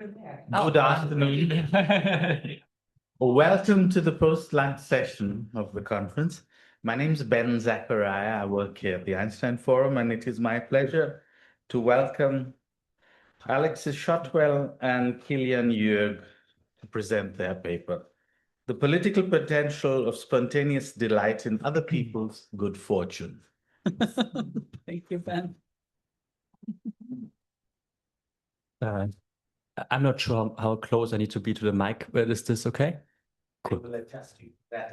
Good afternoon. Welcome to the post-lunch session of the conference. My name is Ben Zachariah. I work here at the Einstein Forum, and it is my pleasure to welcome Alexis Shotwell and Jörg to present their paper, The Political Potential of Spontaneous Delight in Other People's Good Fortune. Thank you, Ben. I'm not sure how close I need to be to the mic, but is this okay? Cool.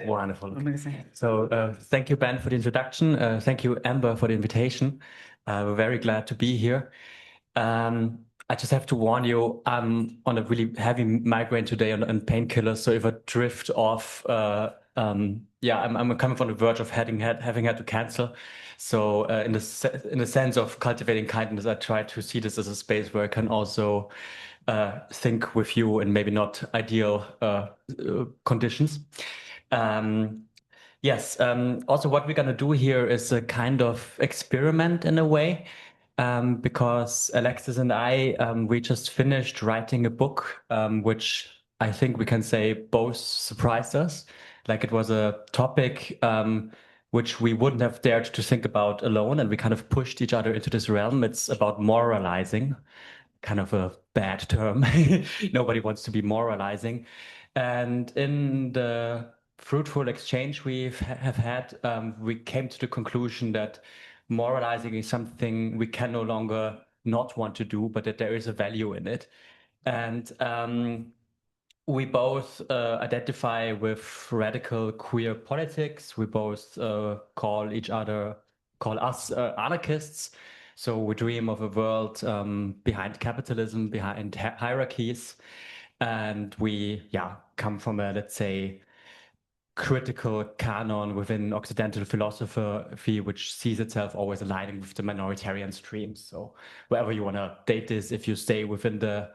Wonderful. Amazing. So thank you, Ben, for the introduction. Thank you, Amber, for the invitation. We're very glad to be here. I just have to warn you, I'm on a really heavy migraine today on painkillers. So if I drift off, I'm kind of on the verge of having had to cancel. So in the sense of cultivating kindness, I try to see this as a space where I can also think with you in maybe not ideal conditions. Yes. Also, what we're going to do here is a kind of experiment in a way, because Alexis and I, we just finished writing a book, which I think we can say both surprised us. Like it was a topic which we wouldn't have dared to think about alone, and we kind of pushed each other into this realm. It's about moralizing, kind of a bad term. Nobody wants to be moralizing. And in the fruitful exchange we have had, we came to the conclusion that moralizing is something we can no longer not want to do, but that there is a value in it. And we both identify with radical queer politics. We both call us anarchists. So we dream of a world behind capitalism, behind hierarchies. And we, come from a, let's say, critical canon within Occidental philosophy, which sees itself always aligning with the minoritarian stream. So wherever you want to date this, if you stay within the,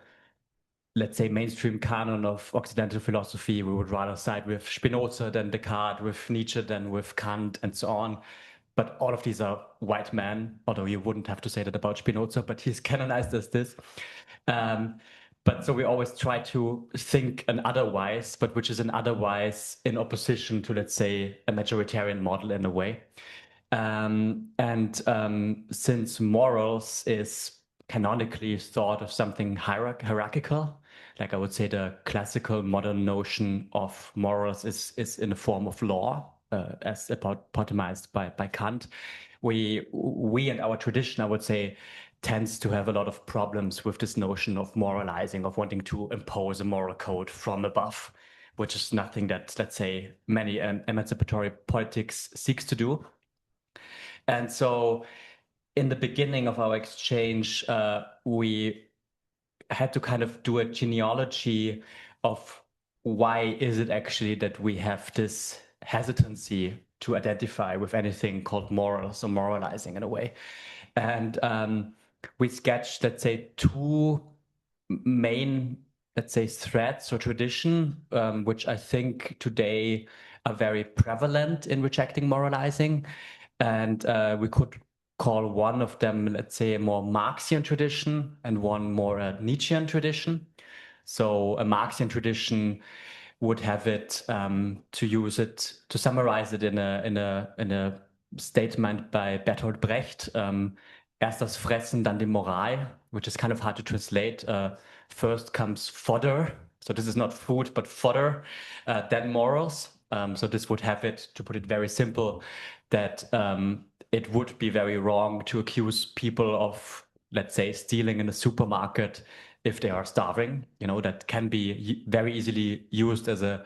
let's say, mainstream canon of Occidental philosophy, we would rather side with Spinoza than Descartes, with Nietzsche than with Kant, and so on. But all of these are white men, although you wouldn't have to say that about Spinoza, but he's canonized as this. But so we always try to think an otherwise, but which is an otherwise in opposition to, let's say, a majoritarian model in a way. Since morals is canonically thought of something hierarchical, like I would say the classical modern notion of morals is in the form of law, as epitomized by Kant. We and our tradition, I would say, tends to have a lot of problems with this notion of moralizing, of wanting to impose a moral code from above, which is nothing that, let's say, many emancipatory politics seeks to do. And so in the beginning of our exchange, we had to kind of do a genealogy of why is it actually that we have this hesitancy to identify with anything called morals or moralizing in a way. And we sketched, let's say, two main, let's say, threads or tradition, which I think today are very prevalent in rejecting moralizing. And we could call one of them, let's say, a more Marxian tradition and one more a Nietzschean tradition. So a Marxian tradition would have it, to summarize it in a statement by Bertolt Brecht, erst das Fressen, dann die Moral, which is kind of hard to translate. First comes fodder. So this is not food, but fodder, then morals. So this would have it, to put it very simple, that it would be very wrong to accuse people of, let's say, stealing in a supermarket if they are starving. That can be very easily used as a,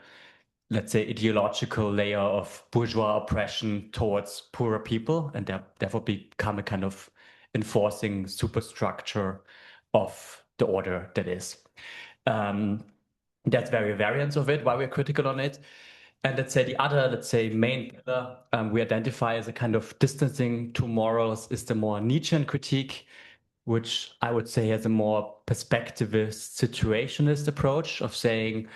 let's say, ideological layer of bourgeois oppression towards poorer people, and therefore become a kind of enforcing superstructure of the order that is. That's very variants of it, why we're critical on it. And let's say the other, main pillar we identify as a kind of distancing to morals is the more Nietzschean critique, which I would say has a more perspectivist, situationist approach of saying,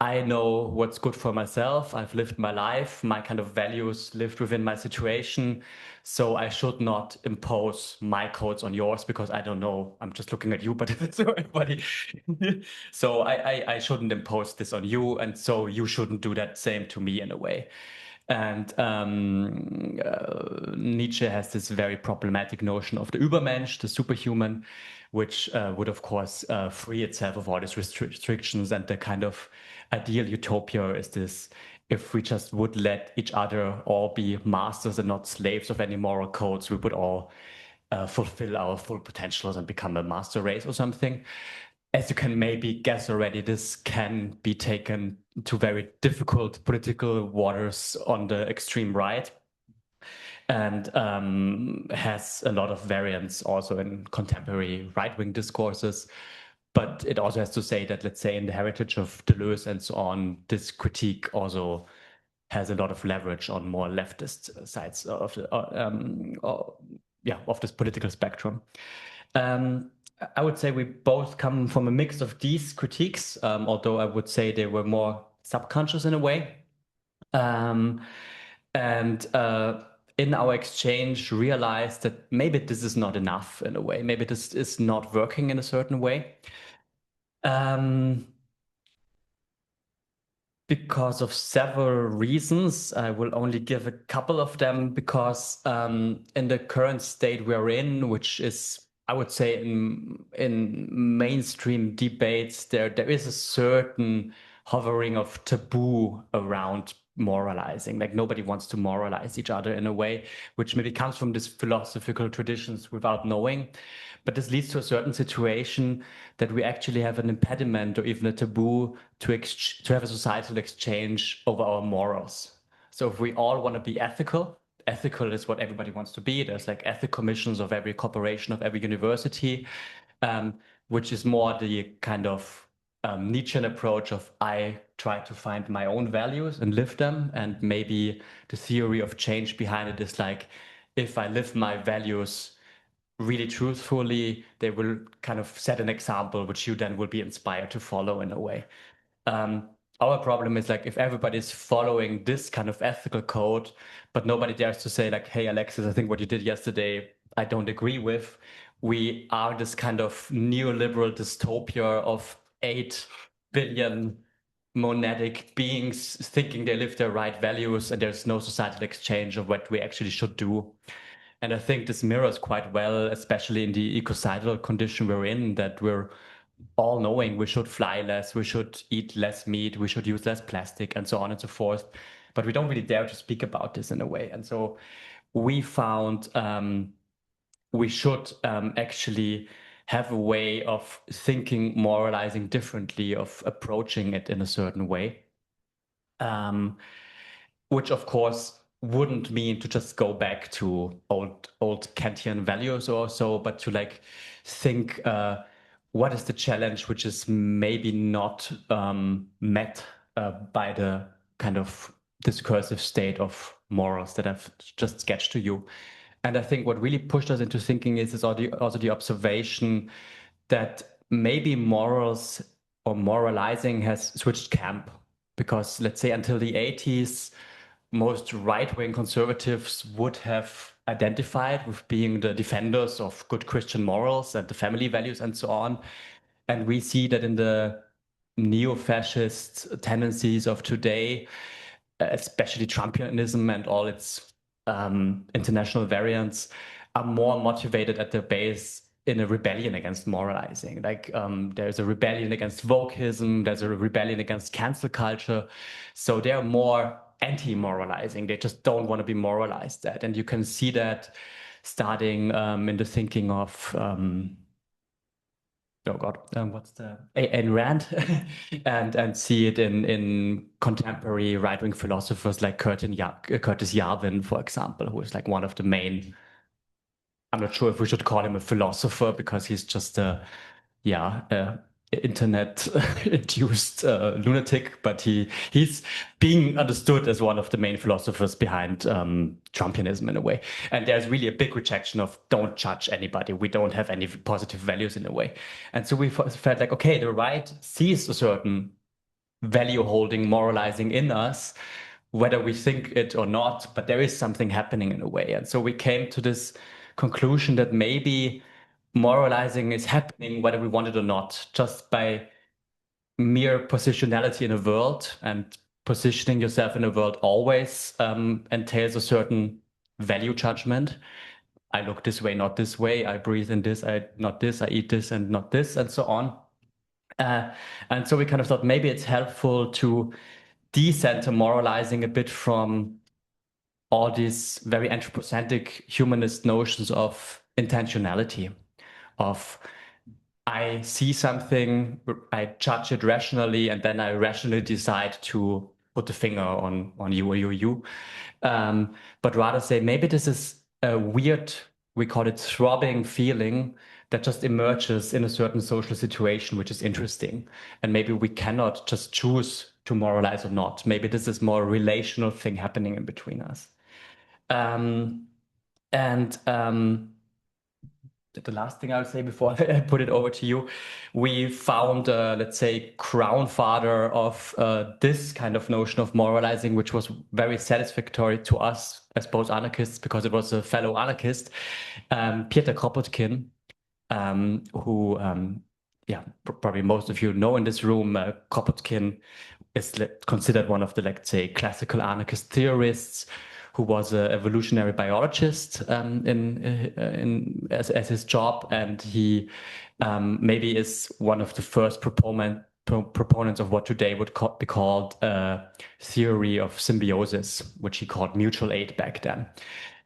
I know what's good for myself. I've lived my life. My kind of values lived within my situation. So I should not impose my codes on yours because I don't know. I'm just looking at you, but it's for everybody. So I shouldn't impose this on you. And so you shouldn't do that same to me in a way. And Nietzsche has this very problematic notion of the Übermensch, the superhuman, which would, of course, free itself of all these restrictions. And the kind of ideal utopia is this: if we just would let each other all be masters and not slaves of any moral codes, we would all fulfill our full potentials and become a master race or something. As you can maybe guess already, this can be taken to very difficult political waters on the extreme right, and has a lot of variants also in contemporary right-wing discourses. But it also has to say that, let's say, in the heritage of Deleuze and so on, this critique also has a lot of leverage on more leftist sides of the, of this political spectrum. I would say we both come from a mix of these critiques, although I would say they were more subconscious in a way. And in our exchange, realized that maybe this is not enough in a way. Maybe this is not working in a certain way. Because of several reasons. I will only give a couple of them because in the current state we're in, which is, I would say, in mainstream debates, there is a certain hovering of taboo around moralizing. Like nobody wants to moralize each other in a way, which maybe comes from these philosophical traditions without knowing. But this leads to a certain situation that we actually have an impediment or even a taboo to have a societal exchange over our morals. So if we all want to be ethical, ethical is what everybody wants to be. There's like ethical commissions of every corporation, of every university, which is more the kind of Nietzschean approach of I try to find my own values and live them. And maybe the theory of change behind it is like, if I live my values really truthfully, they will kind of set an example which you then will be inspired to follow in a way. Our problem is like if everybody's following this kind of ethical code, but nobody dares to say like, hey, Alexis, I think what you did yesterday, I don't agree with. We are this kind of neoliberal dystopia of 8 billion monadic beings thinking they live their right values and there's no societal exchange of what we actually should do. And I think this mirrors quite well, especially in the ecocidal condition we're in, that we're all knowing we should fly less, we should eat less meat, we should use less plastic, and so on and so forth. But we don't really dare to speak about this in a way. And so we found we should actually have a way of thinking, moralizing differently, of approaching it in a certain way. Which of course wouldn't mean to just go back to old Kantian values or so, but to like think what is the challenge which is maybe not met by the kind of discursive state of morals that I've just sketched to you. And I think what really pushed us into thinking is also the observation that maybe morals or moralizing has switched camp. Because let's say until the 80s, most right-wing conservatives would have identified with being the defenders of good Christian morals and the family values and so on. And we see that in the neo-fascist tendencies of today, especially Trumpianism and all its international variants, are more motivated at their base in a rebellion against moralizing. Like there's a rebellion against wokeism, there's a rebellion against cancel culture. So they're more anti-moralizing. They just don't want to be moralized at. And you can see that starting in the thinking of oh God, what's the Ayn Rand, and see it in contemporary right-wing philosophers like Curtis Yarvin, for example, who is like one of the main. I'm not sure if we should call him a philosopher because he's just a internet-induced lunatic, but he's being understood as one of the main philosophers behind Trumpianism in a way. And there's really a big rejection of don't judge anybody. We don't have any positive values in a way. And so we felt like, okay, the right sees a certain value holding, moralizing in us, whether we think it or not, but there is something happening in a way. And so we came to this conclusion that maybe moralizing is happening whether we want it or not, just by mere positionality in a world, and positioning yourself in a world always entails a certain value judgment. I look this way, not this way. I breathe in this, not this. I eat this and not this, and so on. And so we kind of thought maybe it's helpful to decenter moralizing a bit from all these very anthropocentric humanist notions of intentionality, of I see something, I judge it rationally, and then I rationally decide to put the finger on you or you. But rather say maybe this is a weird, we call it throbbing feeling that just emerges in a certain social situation, which is interesting. And maybe we cannot just choose to moralize or not. Maybe this is more a relational thing happening in between us. And the last thing I would say before I put it over to you, we found, let's say, crown father of this kind of notion of moralizing, which was very satisfactory to us as both anarchists, because it was a fellow anarchist, Peter Kropotkin, who, probably most of you know in this room. Kropotkin is considered one of the, let's say, classical anarchist theorists, who was an evolutionary biologist as his job, and he maybe is one of the first proponents of what today would be called theory of symbiosis, which he called mutual aid back then.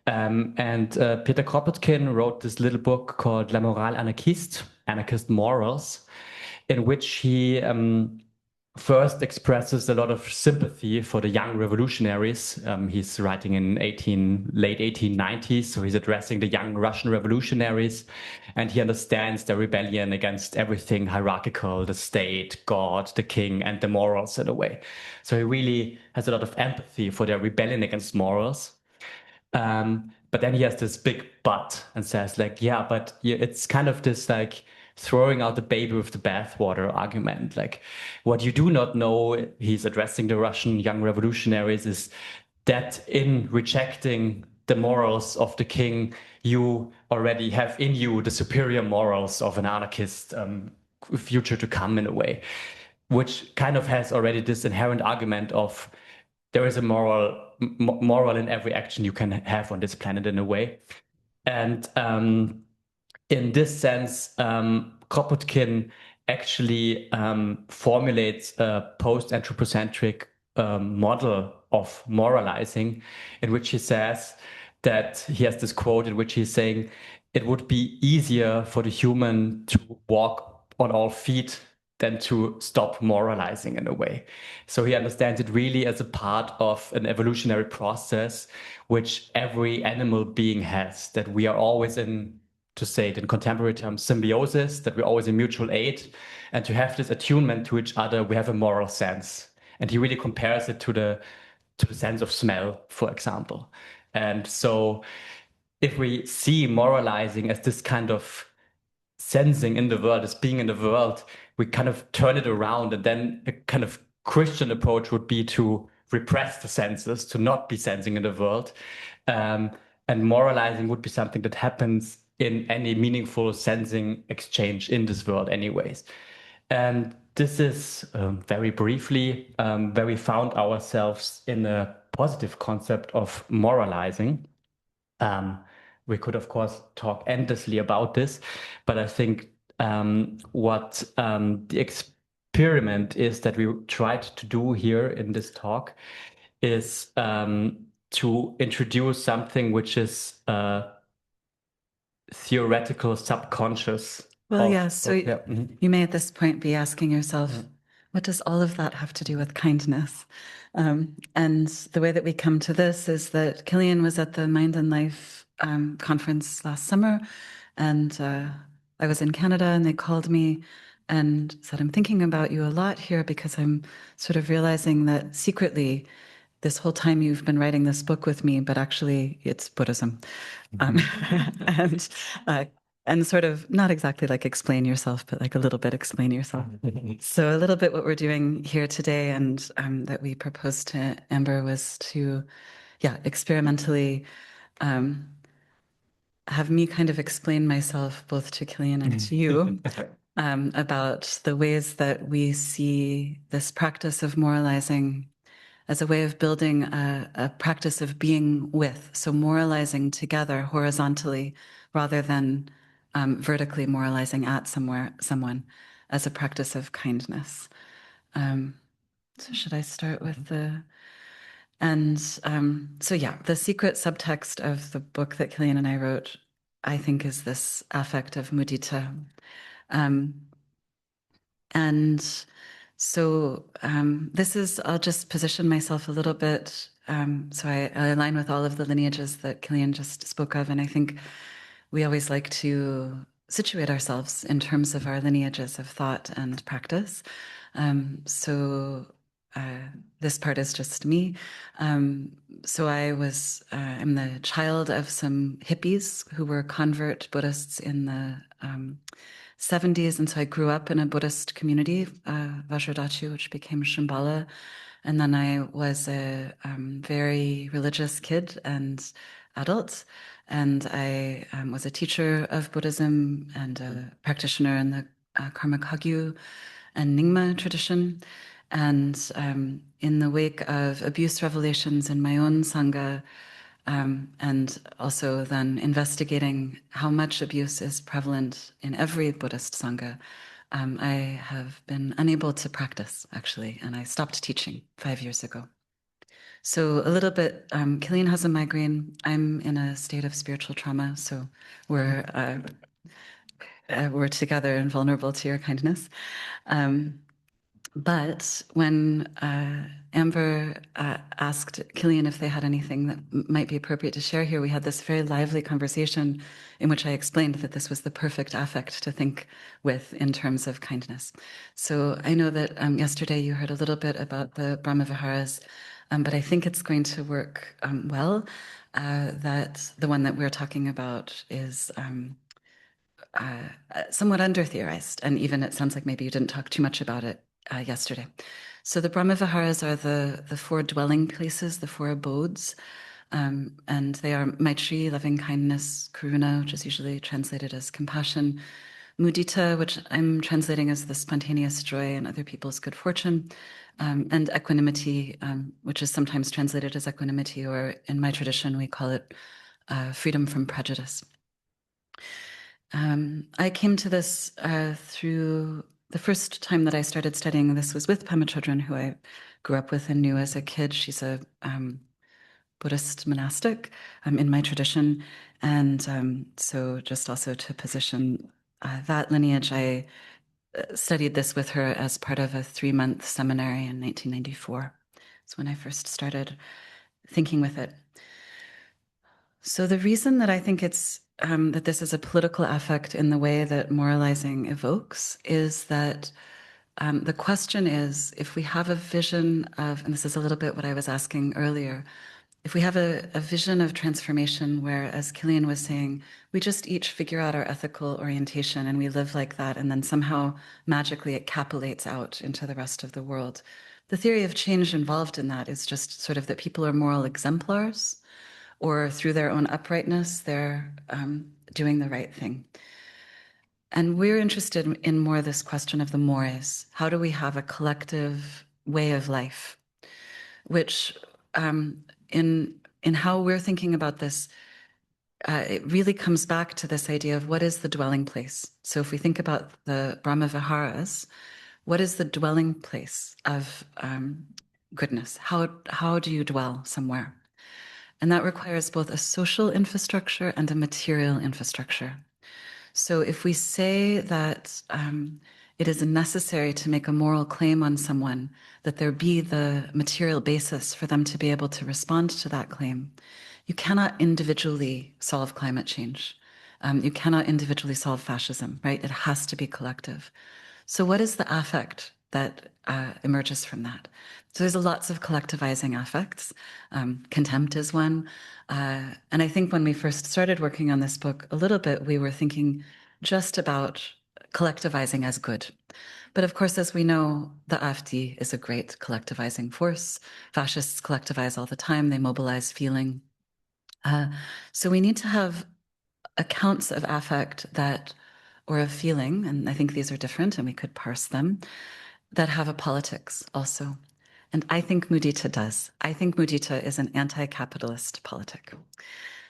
And Peter Kropotkin wrote this little book called La Morale Anarchiste, Anarchist Morals, in which he first expresses a lot of sympathy for the young revolutionaries. He's writing in late 1890s, so he's addressing the young Russian revolutionaries, and he understands their rebellion against everything hierarchical, the state, God, the king, and the morals in a way. So he really has a lot of empathy for their rebellion against morals. But then he has this big but and says like, yeah, but it's kind of this like throwing out the baby with the bathwater argument. Like, what you do not know, he's addressing the Russian young revolutionaries, is that in rejecting the morals of the king, you already have in you the superior morals of an anarchist future to come, in a way, which kind of has already this inherent argument of there is a moral in every action you can have on this planet, in a way. And in this sense, Kropotkin actually formulates a post-anthropocentric model of moralizing, in which he says that he has this quote in which he's saying it would be easier for the human to walk on all feet than to stop moralizing, in a way. So he understands it really as a part of an evolutionary process, which every animal being has, that we are always in, to say it in contemporary terms, symbiosis, that we're always in mutual aid, and to have this attunement to each other, we have a moral sense. And he really compares it to the sense of smell, for example. And so if we see moralizing as this kind of sensing in the world, as being in the world, we kind of turn it around, and then a kind of Christian approach would be to repress the senses, to not be sensing in the world. And moralizing would be something that happens in any meaningful sensing exchange in this world anyways. And this is, very briefly, where we found ourselves in a positive concept of moralizing. We could, of course, talk endlessly about this, but I think what the experiment is that we tried to do here in this talk is to introduce something which is theoretical subconscious. Well, yeah, so you may at this point be asking yourself, what does all of that have to do with kindness? And the way that we come to this is that Killian was at the Mind and Life conference last summer, and I was in Canada, and they called me and said, I'm thinking about you a lot here because I'm sort of realizing that secretly this whole time you've been writing this book with me, but actually it's Buddhism. And and sort of not exactly like explain yourself, but like a little bit explain yourself. So a little bit what we're doing here today and that we proposed to Amber was to, experimentally have me kind of explain myself both to Killian and to you about the ways that we see this practice of moralizing as a way of building a practice of being with. So moralizing together horizontally rather than vertically moralizing at someone as a practice of kindness. So should I start with the... And the secret subtext of the book that Killian and I wrote, I think, is this affect of mudita. And so this is, I'll just position myself a little bit. So I align with all of the lineages that Killian just spoke of. And I think we always like to situate ourselves in terms of our lineages of thought and practice. This part is just me. So I'm the child of some hippies who were convert Buddhists in the 70s. And so I grew up in a Buddhist community, Vajradachu, which became Shambhala. And then I was a very religious kid and adult. And I was a teacher of Buddhism and a practitioner in the Karma Kagyu and Nyingma tradition. And in the wake of abuse revelations in my own Sangha, and also then investigating how much abuse is prevalent in every Buddhist Sangha, I have been unable to practice, actually, and I stopped teaching 5 years ago. So a little bit, Killian has a migraine. I'm in a state of spiritual trauma, so we're together and vulnerable to your kindness. But when Amber asked Killian if they had anything that might be appropriate to share here, we had this very lively conversation in which I explained that this was the perfect affect to think with in terms of kindness. So I know that yesterday you heard a little bit about the Brahmaviharas, but I think it's going to work well. That the one that we're talking about is somewhat under-theorized, and even it sounds like maybe you didn't talk too much about it yesterday. So the Brahmaviharas are the 4 dwelling places, the 4 abodes, and they are maitrī, loving kindness, karuna, which is usually translated as compassion, mudita, which I'm translating as the spontaneous joy in other people's good fortune, and equanimity, which is sometimes translated as equanimity, or in my tradition, we call it freedom from prejudice. I came to this through the first time that I started studying this was with Pema Chodron, who I grew up with and knew as a kid. She's a Buddhist monastic in my tradition. And so just also to position that lineage, I studied this with her as part of a 3-month seminary in 1994. That's when I first started thinking with it. So the reason that I think it's that this is a political affect in the way that moralizing evokes is that the question is, if we have a vision of, and this is a little bit what I was asking earlier, if we have a vision of transformation where, as Killian was saying, we just each figure out our ethical orientation and we live like that, and then somehow magically it capillates out into the rest of the world. The theory of change involved in that is just sort of that people are moral exemplars, or through their own uprightness, they're doing the right thing. And we're interested in more this question of the mores. How do we have a collective way of life? Which, in how we're thinking about this, it really comes back to this idea of what is the dwelling place. So if we think about the Brahmaviharas, what is the dwelling place of goodness? How do you dwell somewhere? And that requires both a social infrastructure and a material infrastructure. So if we say that it is necessary to make a moral claim on someone, that there be the material basis for them to be able to respond to that claim, you cannot individually solve climate change. You cannot individually solve fascism, right? It has to be collective. So what is the affect that emerges from that? So there's lots of collectivizing affects. Contempt is one. And I think when we first started working on this book, a little bit, we were thinking just about collectivizing as good. But of course, as we know, the AfD is a great collectivizing force. Fascists collectivize all the time. They mobilize feeling. So we need to have accounts of affect that, or of feeling, and I think these are different and we could parse them, that have a politics also. And I think mudita does. I think mudita is an anti-capitalist politic.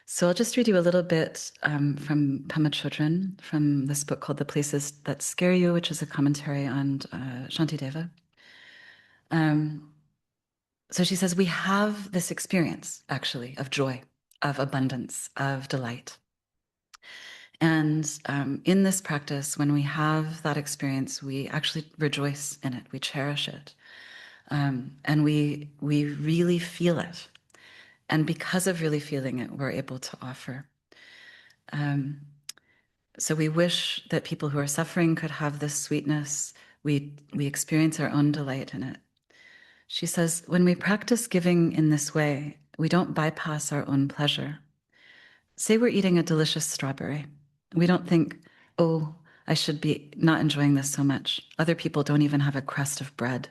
So I'll just read you a little bit from Pema Chodron, from this book called The Places That Scare You, which is a commentary on Shantideva. So she says, we have this experience, actually, of joy, of abundance, of delight. And in this practice, when we have that experience, we actually rejoice in it, we cherish it, and we really feel it. And because of really feeling it, we're able to offer. So we wish that people who are suffering could have this sweetness. We experience our own delight in it. She says, when we practice giving in this way, we don't bypass our own pleasure. Say we're eating a delicious strawberry. We don't think, oh, I should be not enjoying this so much. Other people don't even have a crust of bread.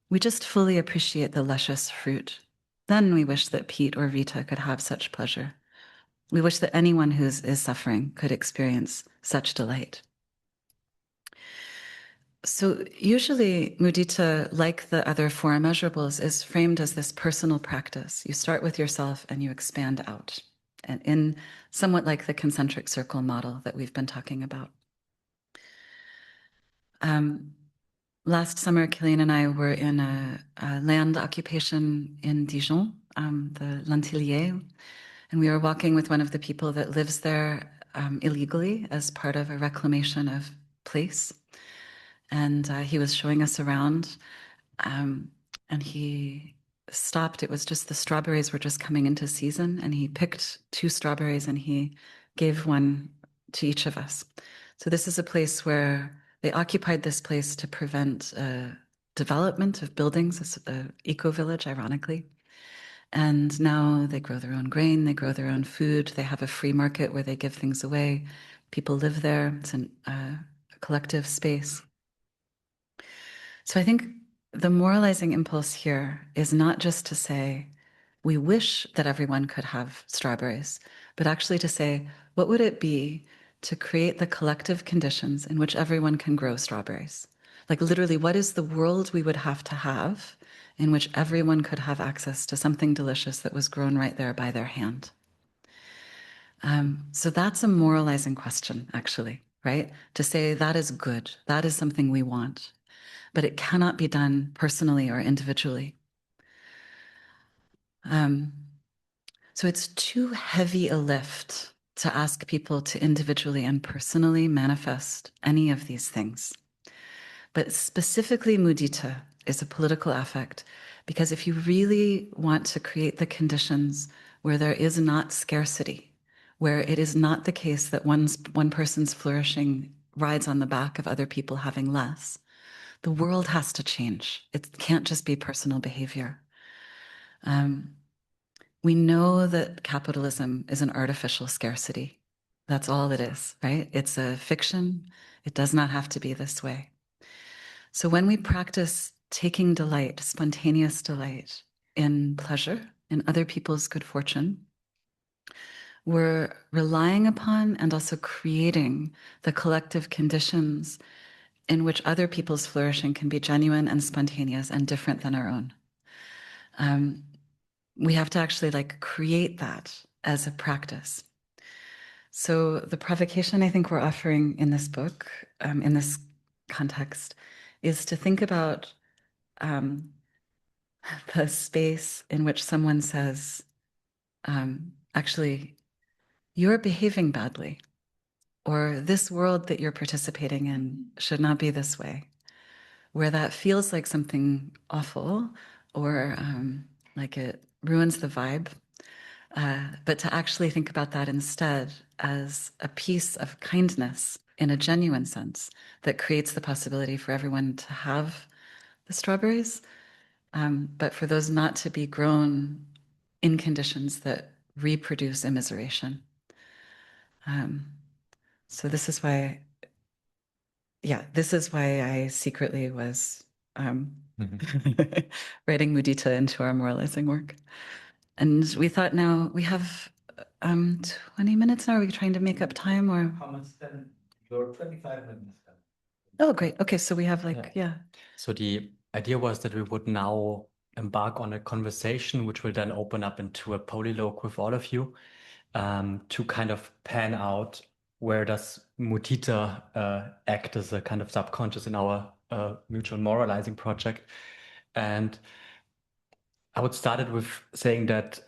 We just fully appreciate the luscious fruit. Then we wish that Pete or Rita could have such pleasure. We wish that anyone who is suffering could experience such delight. So usually mudita, like the other four immeasurables, is framed as this personal practice. You start with yourself and you expand out, and in somewhat like the concentric circle model that we've been talking about. Last summer, Killian and I were in a land occupation in Dijon, the Lantillier, and we were walking with one of the people that lives there illegally as part of a reclamation of place. And he was showing us around, and he stopped. It was just the strawberries were just coming into season, and he picked 2 strawberries and he gave one to each of us. So this is a place where they occupied this place to prevent development of buildings, an eco-village, ironically. And now they grow their own grain, they grow their own food, they have a free market where they give things away. People live there. It's a collective space. So I think the moralizing impulse here is not just to say, we wish that everyone could have strawberries, but actually to say, what would it be to create the collective conditions in which everyone can grow strawberries? Like literally, what is the world we would have to have in which everyone could have access to something delicious that was grown right there by their hand? So that's a moralizing question, actually, right? To say that is good, that is something we want, but it cannot be done personally or individually. So it's too heavy a lift to ask people to individually and personally manifest any of these things. But specifically, mudita is a political affect, because if you really want to create the conditions where there is not scarcity, where it is not the case that one person's flourishing rides on the back of other people having less, the world has to change. It can't just be personal behavior. We know that capitalism is an artificial scarcity. That's all it is, right? It's a fiction. It does not have to be this way. So when we practice taking delight, spontaneous delight in pleasure, in other people's good fortune, we're relying upon and also creating the collective conditions in which other people's flourishing can be genuine and spontaneous and different than our own. We have to actually create that as a practice. So the provocation I think we're offering in this book, in this context, is to think about the space in which someone says, actually, you're behaving badly, or this world that you're participating in should not be this way, where that feels like something awful or like it ruins the vibe. But to actually think about that instead as a piece of kindness in a genuine sense that creates the possibility for everyone to have the strawberries, but for those not to be grown in conditions that reproduce immiseration. So this is why, this is why I secretly was writing mudita into our moralizing work. And we thought now we have 20 minutes now. Are we trying to make up time or? How much then? Your 25 minutes. Oh, great. Okay, so we have So the idea was that we would now embark on a conversation, which will then open up into a polylogue with all of you, to kind of pan out where does mudita act as a kind of subconscious in our mutual moralizing project. And I would start it with saying that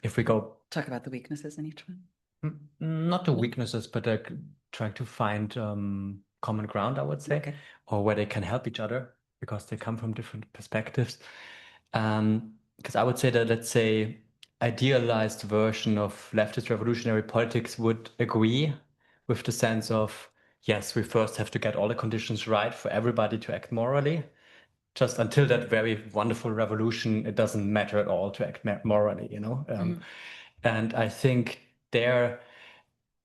if we go talk about the weaknesses in each one. Not the weaknesses, but trying to find common ground, I would say, Okay. or where they can help each other because they come from different perspectives. Because I would say that, let's say, idealized version of leftist revolutionary politics would agree with the sense of, yes, we first have to get all the conditions right for everybody to act morally. Just until that very wonderful revolution, it doesn't matter at all to act morally, you know? And I think there,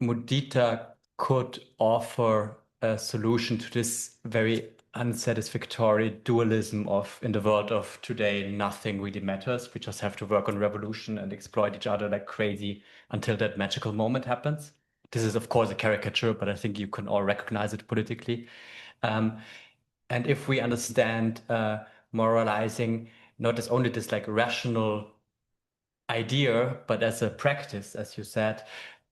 mudita could offer a solution to this very unsatisfactory dualism of, in the world of today, nothing really matters. We just have to work on revolution and exploit each other like crazy until that magical moment happens. This is, of course, a caricature, but I think you can all recognize it politically. And if we understand moralizing not as only this like rational idea, but as a practice, as you said,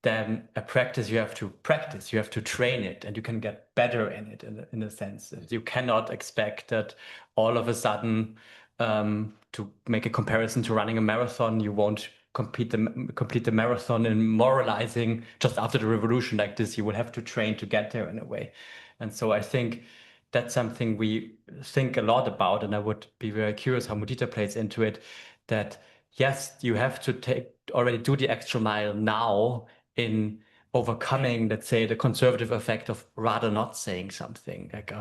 then a practice you have to train it, and you can get better in it in a sense. You cannot expect that all of a sudden, to make a comparison to running a marathon, you won't complete the marathon in moralizing just after the revolution like this. You will have to train to get there in a way. And so I think that's something we think a lot about, and I would be very curious how mudita plays into it, that yes, you have to already do the extra mile now in overcoming, let's say, the conservative effect of rather not saying something. Like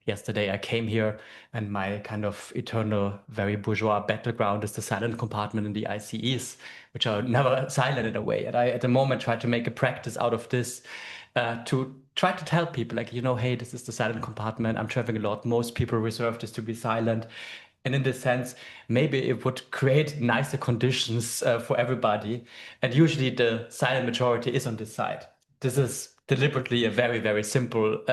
yesterday I came here and my kind of eternal, very bourgeois battleground is the silent compartment in the ICEs, which are never silent in a way. And I, at the moment, try to make a practice out of this, to try to tell people, like, you know, hey, this is the silent compartment. I'm traveling a lot. Most people reserve this to be silent. And in this sense, maybe it would create nicer conditions for everybody. And usually the silent majority is on this side. This is deliberately a very, very simple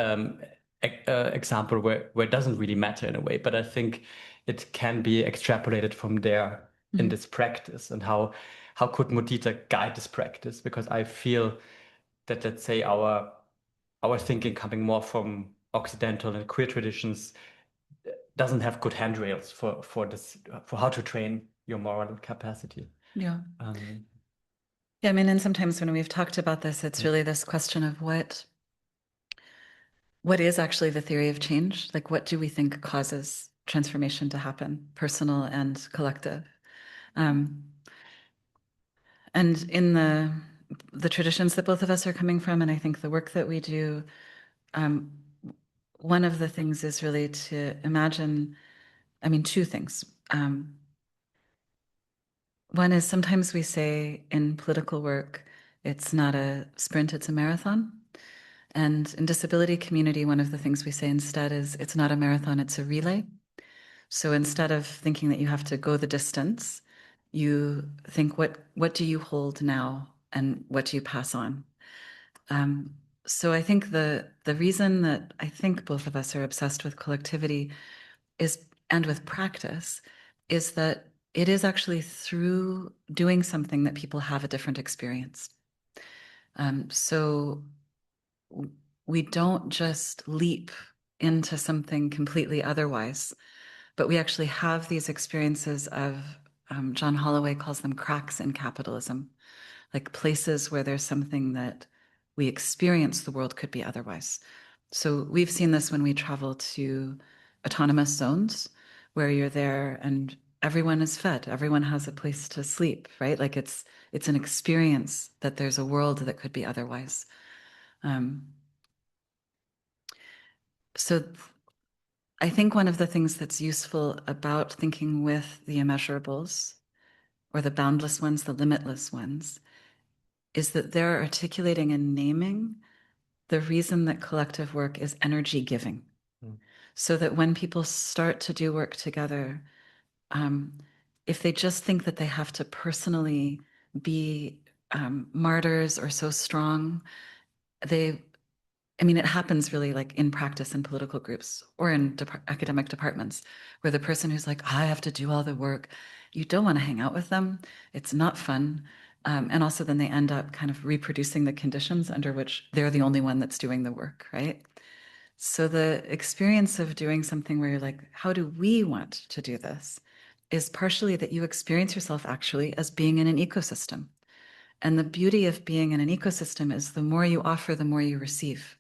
example where it doesn't really matter in a way. But I think it can be extrapolated from there in this practice. And how could mudita guide this practice? Because I feel that, let's say, our thinking coming more from Occidental and queer traditions doesn't have good handrails for this, for how to train your moral capacity. Yeah. Yeah, I mean, and sometimes when we've talked about this, it's really this question of what is actually the theory of change? Like, what do we think causes transformation to happen, personal and collective? And in the traditions that both of us are coming from, and I think the work that we do, one of the things is really to imagine, I mean, two things. One is sometimes we say in political work, it's not a sprint, it's a marathon. And in disability community, one of the things we say instead is it's not a marathon, it's a relay. So instead of thinking that you have to go the distance, you think, what do you hold now and what do you pass on? So I think the reason that I think both of us are obsessed with collectivity is, and with practice, is that it is actually through doing something that people have a different experience. So we don't just leap into something completely otherwise, but we actually have these experiences of, John Holloway calls them cracks in capitalism, like places where there's something that we experience the world could be otherwise. So we've seen this when we travel to autonomous zones where you're there and everyone is fed, everyone has a place to sleep, right? Like it's an experience that there's a world that could be otherwise. So I think one of the things that's useful about thinking with the immeasurables, or the boundless ones, the limitless ones, is that they're articulating and naming the reason that collective work is energy giving. So that when people start to do work together, if they just think that they have to personally be martyrs or so strong, it happens really like in practice in political groups or in academic departments, where the person who's like, I have to do all the work, you don't want to hang out with them. It's not fun. And also then they end up kind of reproducing the conditions under which they're the only one that's doing the work, right? So the experience of doing something where you're like, how do we want to do this, is partially that you experience yourself actually as being in an ecosystem. And the beauty of being in an ecosystem is the more you offer, the more you receive.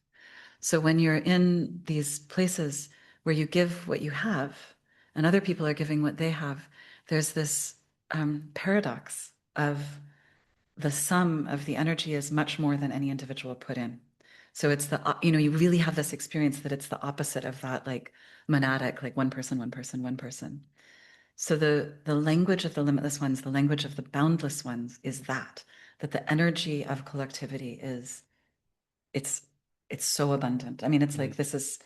So when you're in these places where you give what you have and other people are giving what they have, there's this paradox of the sum of the energy is much more than any individual put in. So it's you really have this experience that it's the opposite of that, like monadic, like one person, one person, one person. So the language of the limitless ones, the language of the boundless ones is that the energy of collectivity is, it's so abundant. It's like, this is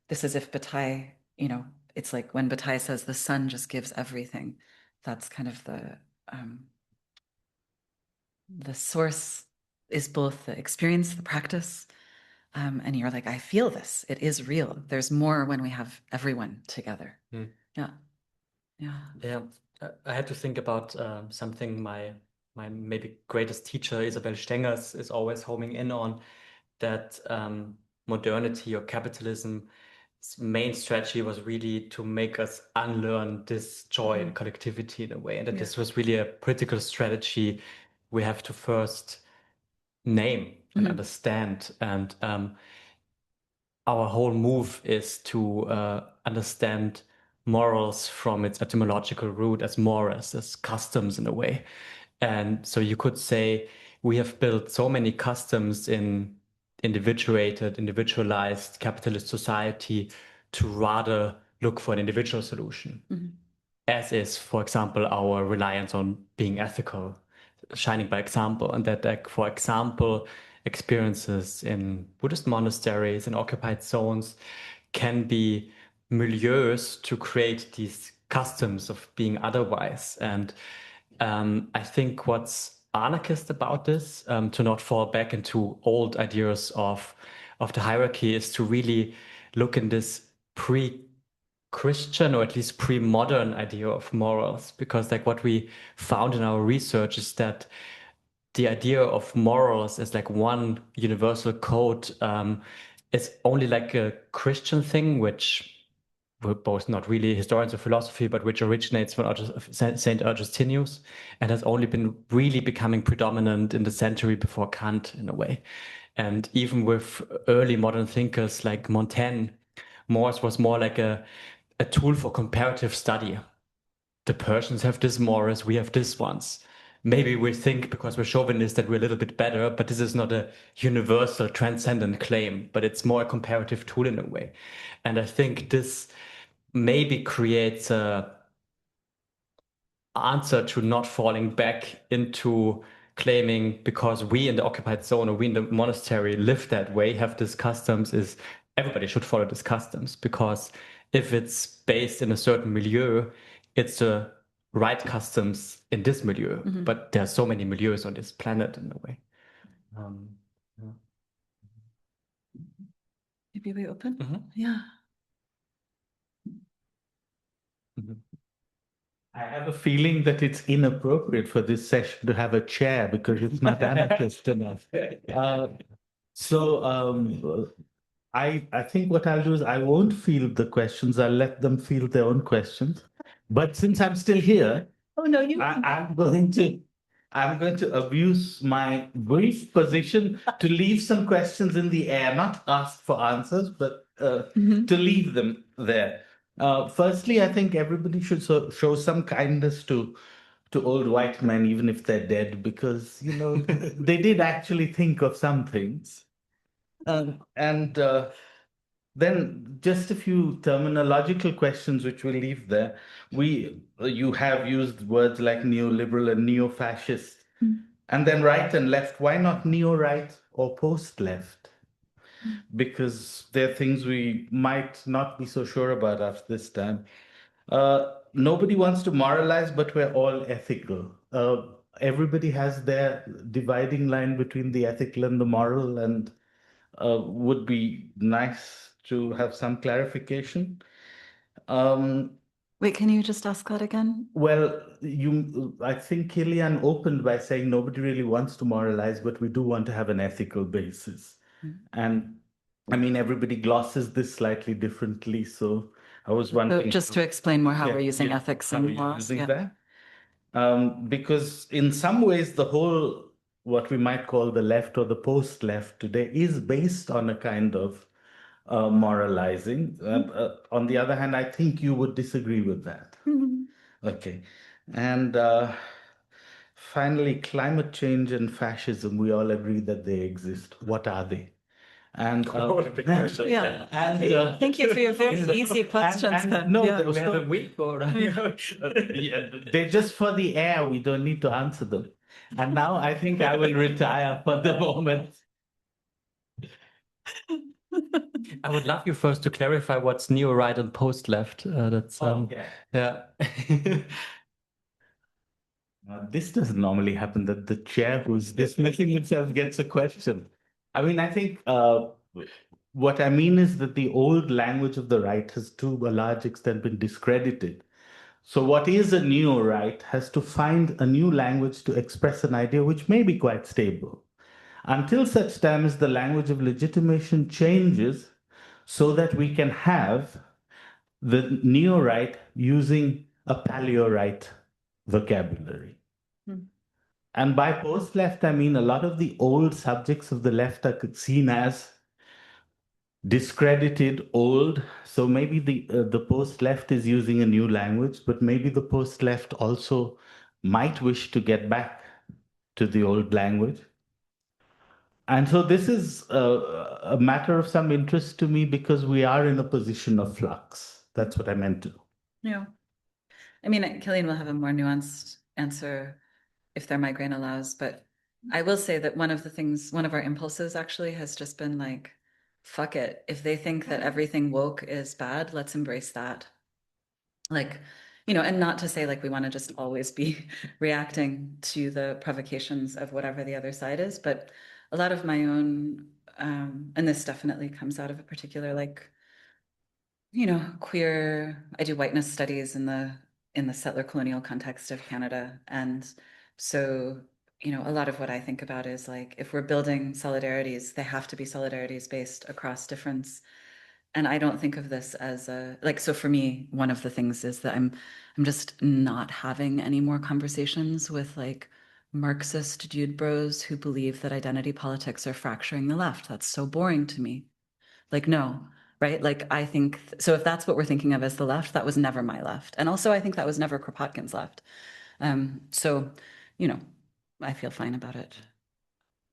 if Bataille, it's like when Bataille says the sun just gives everything. That's kind of the source is both the experience, the practice, and you're like, I feel this. It is real. There's more when we have everyone together. Yeah. I had to think about something my maybe greatest teacher, Isabel Stengers, is always homing in on, that modernity or capitalism's main strategy was really to make us unlearn this joy and collectivity in a way. And that this was really a political strategy we have to first name and understand. And our whole move is to understand morals from its etymological root as mores, as customs in a way. And so you could say we have built so many customs in individualized capitalist society to rather look for an individual solution, as is, for example, our reliance on being ethical, shining by example. And that, like, for example, experiences in Buddhist monasteries and occupied zones can be milieus to create these customs of being otherwise. And I think what's anarchist about this, to not fall back into old ideas of the hierarchy, is to really look in this pre-Christian or at least pre-modern idea of morals. Because like what we found in our research is that the idea of morals as like one universal code is only like a Christian thing, which we're both not really historians of philosophy, but which originates from Saint Augustinus and has only been really becoming predominant in the century before Kant in a way. And even with early modern thinkers like Montaigne, mores was more like a tool for comparative study. The Persians have this mores, we have this ones. Maybe we think because we're chauvinists that we're a little bit better, but this is not a universal transcendent claim, but it's more a comparative tool in a way. And I think this maybe creates a answer to not falling back into claiming because we in the occupied zone or we in the monastery live that way, have these customs, is everybody should follow these customs, because if it's based in a certain milieu, it's the right customs in this milieu. But there are so many milieus on this planet in a way. Maybe we open? Yeah. I have a feeling that it's inappropriate for this session to have a chair because it's not anarchist enough. I think what I'll do is I won't field the questions. I'll let them field their own questions. But since I'm still here, I'm going to abuse my brief position to leave some questions in the air, not ask for answers, but to leave them there. Firstly, I think everybody should show some kindness to old white men, even if they're dead, because they did actually think of some things. Then just a few terminological questions which we'll leave there. You have used words like neoliberal and neo-fascist, and then right and left. Why not neo-right or post-left? because there are things we might not be so sure about after this time. Nobody wants to moralize, but we're all ethical. Everybody has their dividing line between the ethical and the moral, and would be nice to have some clarification. Wait, can you just ask that again? Well, I think Killian opened by saying nobody really wants to moralize, but we do want to have an ethical basis. And I mean, everybody glosses this slightly differently. So I was wondering. So just to explain more how we're using ethics and morals. That. Because in some ways, the whole, what we might call the left or the post-left today is based on a kind of moralizing. On the other hand, I think you would disagree with that. Okay. And finally, climate change and fascism, we all agree that they exist. What are they? And yeah, and thank you for your very easy questions. We have a week or they're just for the air. We don't need to answer them. And now I think I will retire for the moment. I would love you first to clarify what's neo-right and post-left. That's yeah. This doesn't normally happen, that the chair who's dismissing himself gets a question. I mean, I think what I mean is that the old language of the right has to a large extent been discredited. So what is a neo-right has to find a new language to express an idea which may be quite stable. Until such time as the language of legitimation changes so that we can have the neo-right using a paleo-right vocabulary. And by post-left, I mean a lot of the old subjects of the left are seen as discredited, old. So maybe the post-left is using a new language, but maybe the post-left also might wish to get back to the old language. And so this is a matter of some interest to me because we are in a position of flux. That's what I meant to. Yeah. I mean, Killian will have a more nuanced answer if their migraine allows, but I will say that one of our impulses actually has just been like, fuck it. If they think that everything woke is bad, let's embrace that. Like, and not to say like we want to just always be reacting to the provocations of whatever the other side is, but a lot of my own, and this definitely comes out of a particular like, queer, I do whiteness studies in the settler colonial context of Canada. And so, a lot of what I think about is like, if we're building solidarities, they have to be solidarities based across difference. And I don't think of this as so for me, one of the things is that I'm just not having any more conversations with like Marxist dude bros who believe that identity politics are fracturing the left. That's so boring to me. Like, no, right? Like, I think, so if that's what we're thinking of as the left, that was never my left. And also, I think that was never Kropotkin's left. So, I feel fine about it.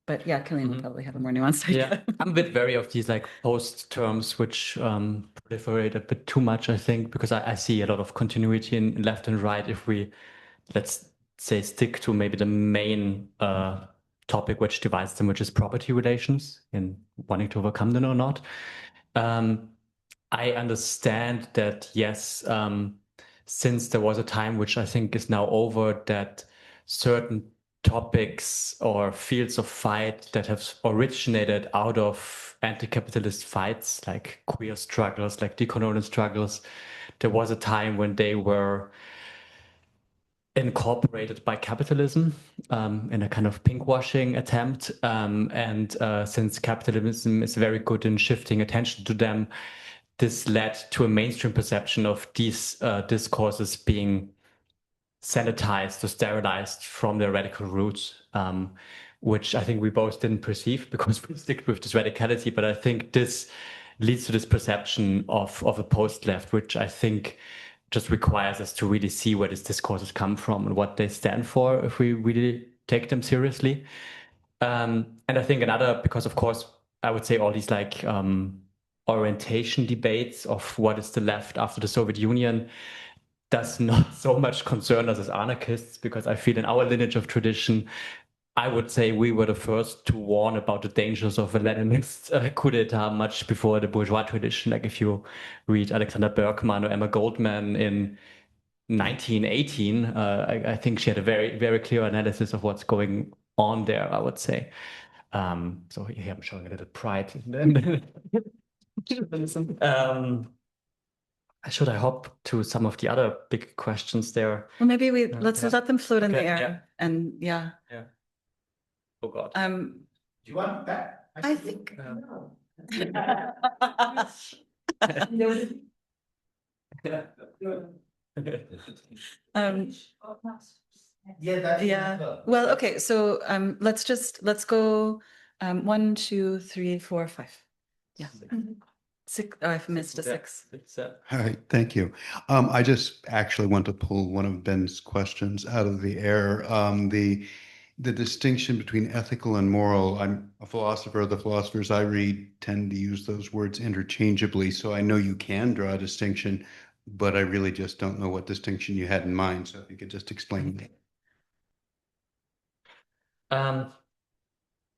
But yeah, Killian will probably have a more nuanced idea. Yeah, I'm a bit wary of these like post terms, which proliferate a bit too much, I think, because I see a lot of continuity in left and right if we, let's say, stick to maybe the main topic which divides them, which is property relations and wanting to overcome them or not. I understand that, yes, since there was a time which I think is now over, that certain topics or fields of fight that have originated out of anti-capitalist fights, like queer struggles, like decolonial struggles, there was a time when they were incorporated by capitalism in a kind of pinkwashing attempt. And since capitalism is very good in shifting attention to them, this led to a mainstream perception of these discourses being sanitized or sterilized from their radical roots, which I think we both didn't perceive because we stick with this radicality. But I think this leads to this perception of a post-left, which I think just requires us to really see where these discourses come from and what they stand for if we really take them seriously. And I think another, because of course, I would say all these like orientation debates of what is the left after the Soviet Union does not so much concern us as anarchists, because I feel in our lineage of tradition, I would say we were the first to warn about the dangers of a Leninist coup d'etat much before the bourgeois tradition. Like if you read Alexander Berkman or Emma Goldman in 1918, I think she had a very, very clear analysis of what's going on there, I would say. So here I'm showing a little pride. Should I hop to some of the other big questions there? Well, maybe let's let them float in the Okay, air. yeah. And yeah. Yeah. Oh God. Do you want that? I think. Yeah. Well, okay. So let's go 1, 2, 3, 4, 5. Yeah. 6. Oh, I've missed a 6. All right, thank you. I just actually want to pull one of Ben's questions out of the air. The distinction between ethical and moral. I'm a philosopher. The philosophers I read tend to use those words interchangeably. So I know you can draw a distinction, but I really just don't know what distinction you had in mind. So if you could just explain that.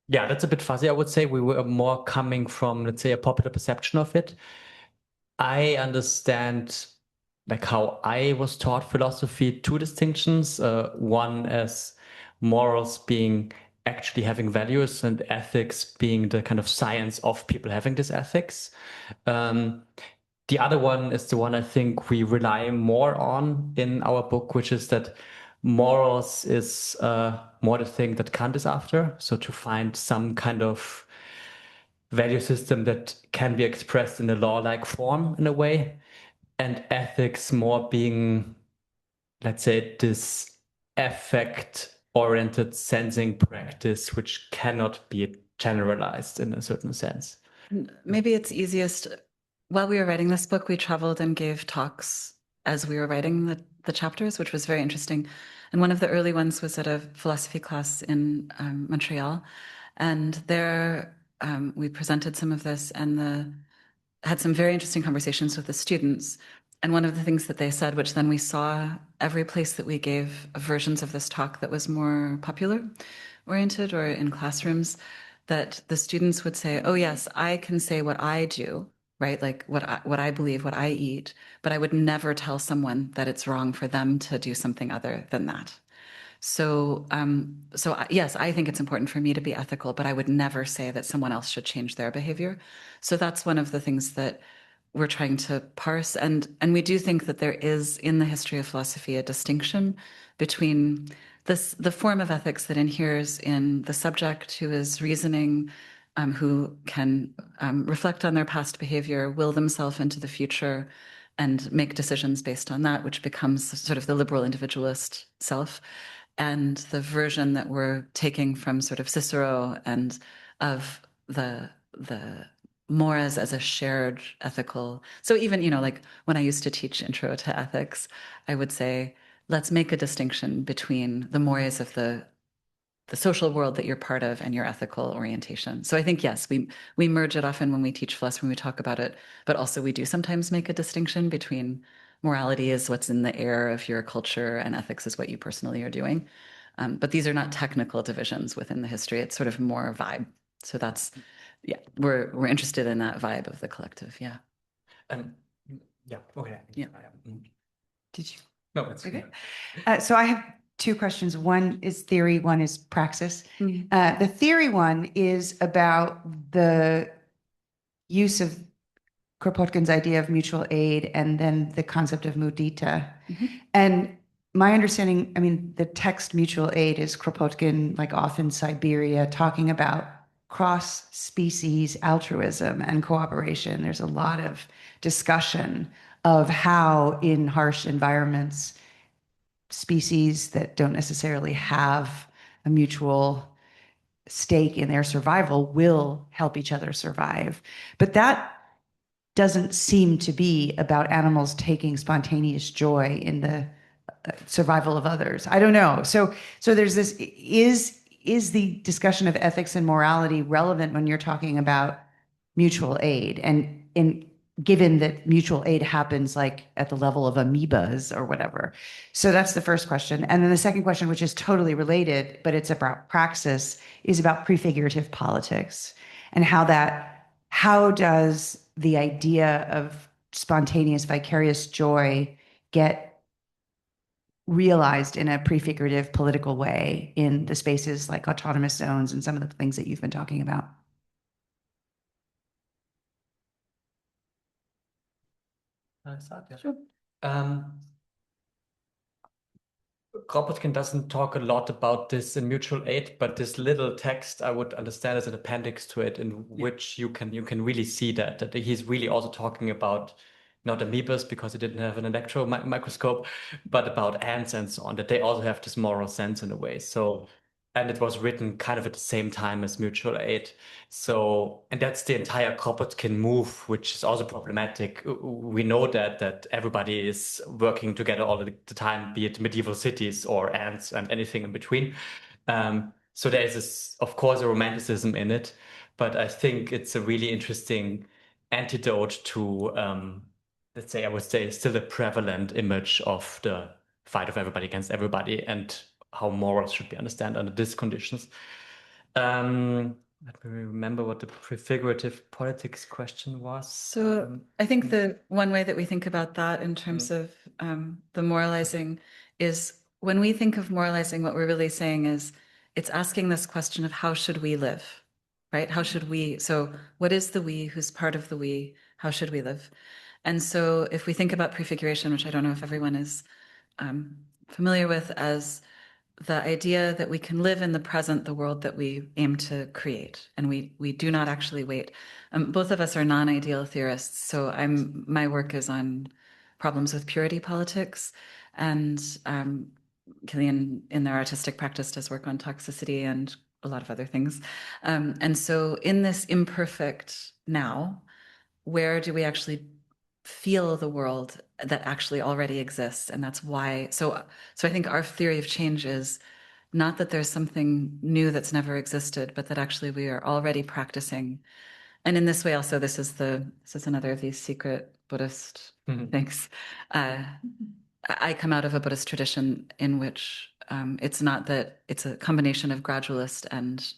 Yeah, that's a bit fuzzy. I would say we were more coming from, let's say, a popular perception of it. I understand like how I was taught philosophy, 2 distinctions. One as morals being actually having values and ethics being the kind of science of people having this ethics. The other one is the one I think we rely more on in our book, which is that morals is more the thing that Kant is after. So to find some kind of value system that can be expressed in a law-like form in a way, and ethics more being, let's say, this affect-oriented sensing practice, which cannot be generalized in a certain sense. Maybe it's easiest. While we were writing this book, we traveled and gave talks as we were writing the chapters, which was very interesting. And one of the early ones was at a philosophy class in Montreal. And there we presented some of this and had some very interesting conversations with the students. And one of the things that they said, which then we saw every place that we gave versions of this talk that was more popular oriented or in classrooms, that the students would say, oh yes, I can say what I do, right? Like what I believe, what I eat, but I would never tell someone that it's wrong for them to do something other than that. So yes, I think it's important for me to be ethical, but I would never say that someone else should change their behavior. So that's one of the things that we're trying to parse. And we do think that there is in the history of philosophy a distinction between the form of ethics that inheres in the subject who is reasoning, who can reflect on their past behavior, will themselves into the future, and make decisions based on that, which becomes sort of the liberal individualist self. And the version that we're taking from sort of Cicero and of the mores as a shared ethical. So even, like when I used to teach intro to ethics, I would say, let's make a distinction between the mores of the social world that you're part of and your ethical orientation. So I think, yes, we merge it often when we teach philosophy, when we talk about it, but also we do sometimes make a distinction between morality is what's in the air of your culture and ethics is what you personally are doing. But these are not technical divisions within the history. It's sort of more vibe. So that's, yeah, we're interested in that vibe of the collective. Yeah. Yeah. Okay. Yeah. Did you? No, it's okay. So I have 2 questions. One is theory, one is praxis. Mm-hmm. The theory one is about the use of Kropotkin's idea of mutual aid and then the concept of mudita. Mm-hmm. And my understanding, I mean, the text mutual aid is Kropotkin, like off in Siberia, talking about cross-species altruism and cooperation. There's a lot of discussion of how in harsh environments, species that don't necessarily have a mutual stake in their survival will help each other survive. But that doesn't seem to be about animals taking spontaneous joy in the survival of others. I don't know. So there's this, is the discussion of ethics and morality relevant when you're talking about mutual aid? And given that mutual aid happens like at the level of amoebas or whatever. So that's the first question. And then the second question, which is totally related, but it's about praxis, is about prefigurative politics and how does the idea of spontaneous vicarious joy get realized in a prefigurative political way in the spaces like autonomous zones and some of the things that you've been talking about? Sure. Kropotkin doesn't talk a lot about this in mutual aid, but this little text I would understand as an appendix to it, in which you can really see that he's really also talking about not amoebas because he didn't have an electron microscope, but about ants and so on, that they also have this moral sense in a way. So, and it was written kind of at the same time as mutual aid. So, and that's the entire Kropotkin move, which is also problematic. We know that everybody is working together all the time, be it medieval cities or ants and anything in between. So there is this, of course, a romanticism in it, but I think it's a really interesting antidote to, let's say, I would say, still a prevalent image of the fight of everybody against everybody and how morals should be understood under these conditions. Let me remember what the prefigurative politics question was. So I think the one way that we think about that in terms of the moralizing is when we think of moralizing, what we're really saying is it's asking this question of how should we live, right? How should we, so what is the we, who's part of the we, how should we live? And so if we think about prefiguration, which I don't know if everyone is familiar with, as the idea that we can live in the present, the world that we aim to create, and we do not actually wait. Both of us are non-ideal theorists, so my work is on problems with purity politics, and Killian, in their artistic practice, does work on toxicity and a lot of other things. And so, in this imperfect now, where do we actually feel the world that actually already exists? And that's why, so I think our theory of change is not that there's something new that's never existed, but that actually we are already practicing. And in this way also, this is another of these secret Buddhist things. I come out of a Buddhist tradition in which it's not that it's a combination of gradualist and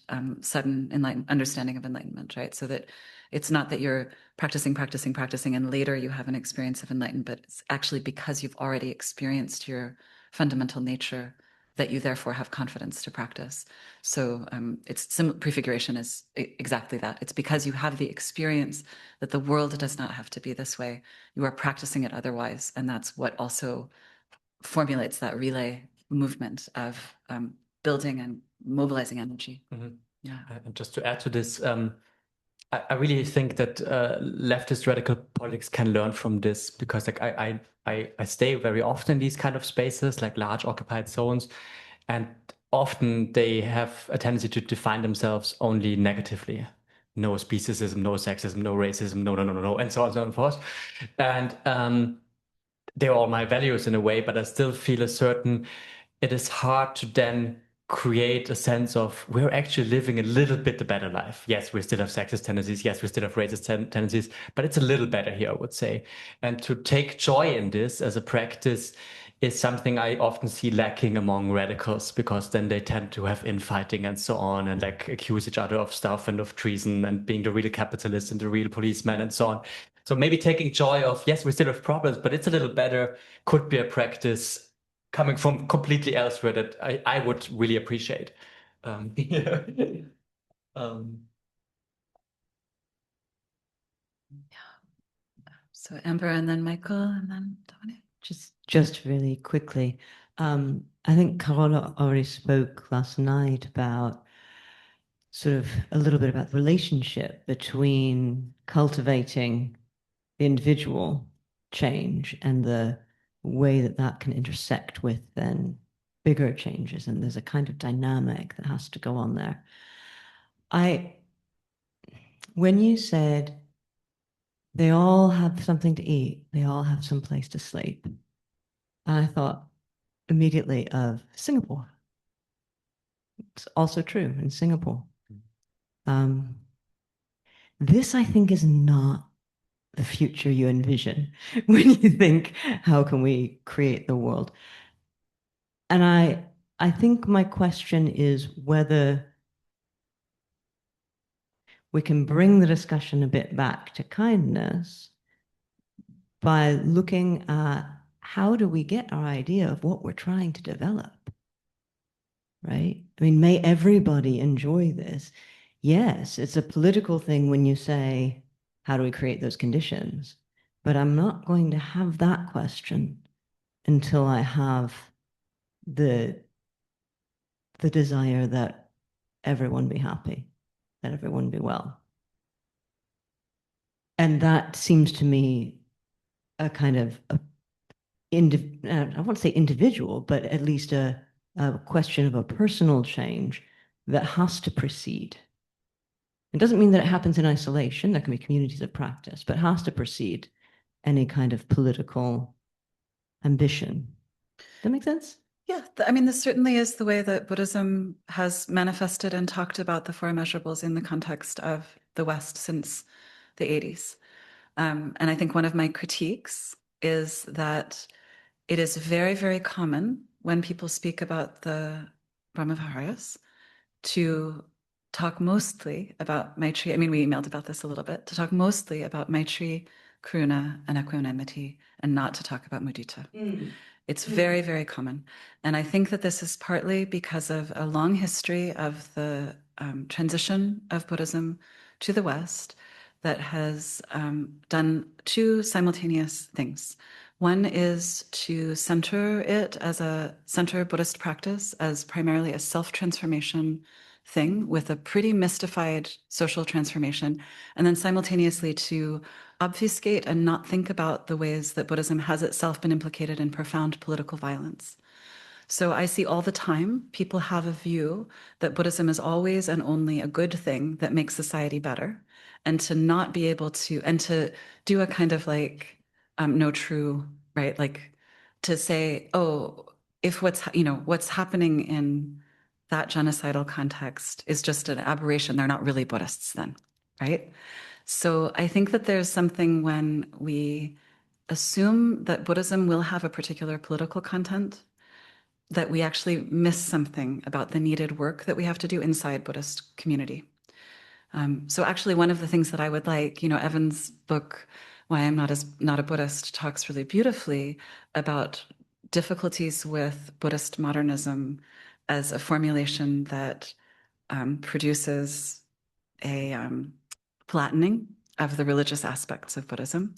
sudden understanding of enlightenment, right? So that it's not that you're practicing, and later you have an experience of enlightenment, but it's actually because you've already experienced your fundamental nature that you therefore have confidence to practice. So prefiguration is exactly that. It's because you have the experience that the world does not have to be this way. You are practicing it otherwise. And that's what also formulates that relay movement of building and mobilizing energy. Yeah. And just to add to this, I really think that leftist radical politics can learn from this, because like I stay very often in these kind of spaces, like large occupied zones, and often they have a tendency to define themselves only negatively. No speciesism, no sexism, no racism, no, and so on and so forth. And they're all my values in a way, but I still feel it is hard to then create a sense of we're actually living a little bit a better life. Yes, we still have sexist tendencies. Yes, we still have racist tendencies, but it's a little better here, I would say. And to take joy in this as a practice is something I often see lacking among radicals, because then they tend to have infighting and so on, and like accuse each other of stuff and of treason and being the real capitalist and the real policeman and so on. So maybe taking joy of, yes, we still have problems, but it's a little better, could be a practice coming from completely elsewhere that I would really appreciate. Yeah. So Amber, and then Michael, and then Dominic. Just really quickly, I think Carola already spoke last night about sort of a little bit about the relationship between cultivating the individual change and the way that that can intersect with then bigger changes. And there's a kind of dynamic that has to go on there. When you said they all have something to eat, they all have some place to sleep, I thought immediately of Singapore. It's also true in Singapore. This, I think, is not the future you envision when you think, how can we create the world? And I think my question is whether we can bring the discussion a bit back to kindness by looking at how do we get our idea of what we're trying to develop, right? I mean, may everybody enjoy this? Yes, it's a political thing when you say, how do we create those conditions? But I'm not going to have that question until I have the desire that everyone be happy, that everyone be well. And that seems to me a kind of I won't say individual, but at least a question of a personal change that has to precede. It doesn't mean that it happens in isolation. There can be communities of practice, but has to precede any kind of political ambition. Does that make sense? Yeah, I mean, this certainly is the way that Buddhism has manifested and talked about the four measurables in the context of the West since the 80s. And I think one of my critiques is that it is very, very common when people speak about the Brahmaviharas to talk mostly about maitrī. I mean, we emailed about this a little bit, to talk mostly about maitrī, karuna, and equanimity, and not to talk about mudita. It's very, very common. And I think that this is partly because of a long history of the transition of Buddhism to the West that has done two simultaneous things. One is to center it as a center Buddhist practice as primarily a self-transformation thing with a pretty mystified social transformation, and then simultaneously to obfuscate and not think about the ways that Buddhism has itself been implicated in profound political violence. So I see all the time people have a view that Buddhism is always and only a good thing that makes society better, and to not be able to, and to do a kind of like no true, right? Like to say, oh, if what's happening in that genocidal context is just an aberration, they're not really Buddhists then, right? So I think that there's something when we assume that Buddhism will have a particular political content, that we actually miss something about the needed work that we have to do inside Buddhist community. So actually one of the things that I would like, Evan's book, Why I'm Not a Buddhist, talks really beautifully about difficulties with Buddhist modernism as a formulation that produces a flattening of the religious aspects of Buddhism.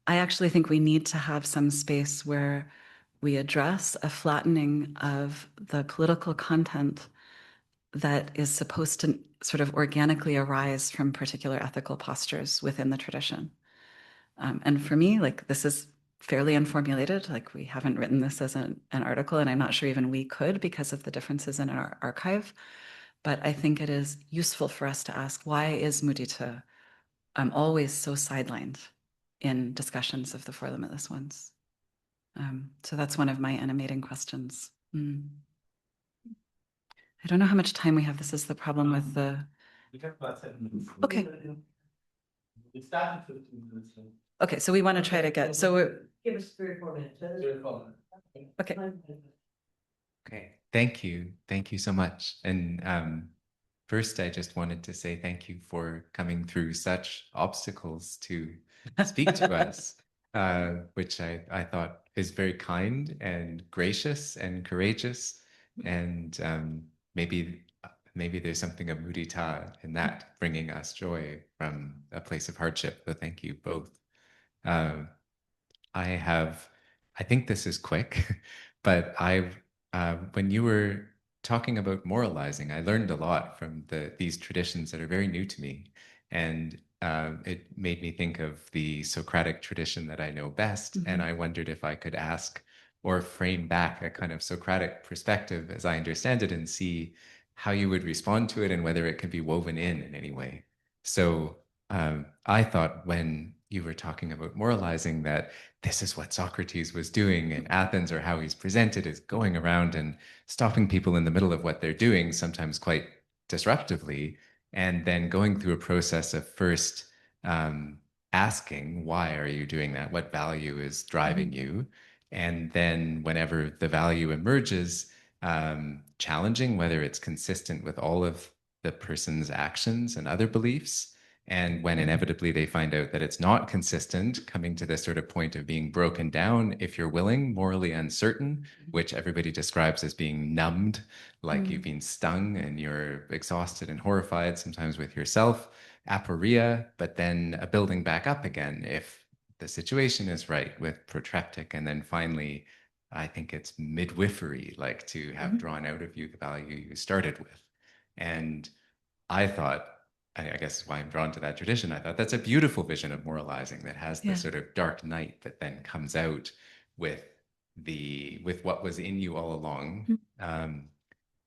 I actually think we need to have some space where we address a flattening of the political content that is supposed to sort of organically arise from particular ethical postures within the tradition. And for me, like, this is fairly unformulated. Like, we haven't written this as an article, and I'm not sure even we could because of the differences in our archive. But I think it is useful for us to ask, why is mudita always so sidelined in discussions of the Four Limitless Ones? So that's one of my animating questions. I don't know how much time we have. This is the problem with the... We have about 7 minutes. Okay. We started 15 minutes. Okay, so we want to try to get... So we're... Give us 3 or 4 minutes. 3 or 4 minutes. Okay. Okay, thank you. Thank you so much. And first, I just wanted to say thank you for coming through such obstacles to speak to us, which I thought is very kind and gracious and courageous. And maybe there's something of mudita in that, bringing us joy from a place of hardship. So thank you both. I think this is quick, but when you were talking about moralizing, I learned a lot from these traditions that are very new to me. And it made me think of the Socratic tradition that I know best. And I wondered if I could ask or frame back a kind of Socratic perspective as I understand it and see how you would respond to it and whether it could be woven in any way. So I thought when you were talking about moralizing that this is what Socrates was doing in Athens, or how he's presented as going around and stopping people in the middle of what they're doing, sometimes quite disruptively, and then going through a process of first asking, why are you doing that? What value is driving you? And then whenever the value emerges, challenging whether it's consistent with all of the person's actions and other beliefs. And when inevitably they find out that it's not consistent, coming to this sort of point of being broken down, if you're willing, morally uncertain, which everybody describes as being numbed, like you've been stung and you're exhausted and horrified, sometimes with yourself, aporia, but then a building back up again if the situation is right with protreptic. And then finally, I think it's midwifery, like to have drawn out of you the value you started with. And I thought, I guess why I'm drawn to that tradition, I thought that's a beautiful vision of moralizing that has this sort of dark night that then comes out with what was in you all along.